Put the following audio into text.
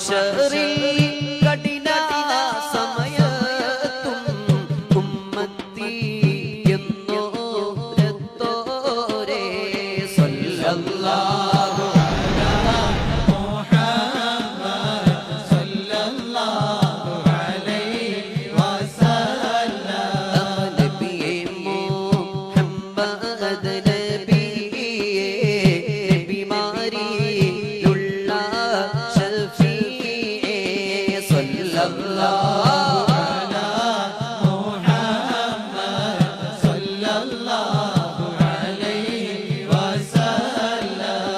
മഹ്ശറിൽ കഠിന സമയത്തും ഉമ്മത്തി എന്നോരത്തോരേ സല്ലല്ലാഹു അലാ മുഹമ്മദ് സല്ലല്ലാഹു അലൈഹി വസല്ലം നബിയേ മുഹമ്മദ് നബിയേ ബിമാരിയുള്ള ശഫീഇ സല്ലല്ലാഹു അലാ മുഹമ്മദ് സല്ലല്ലാഹു അലൈഹി വസല്ലം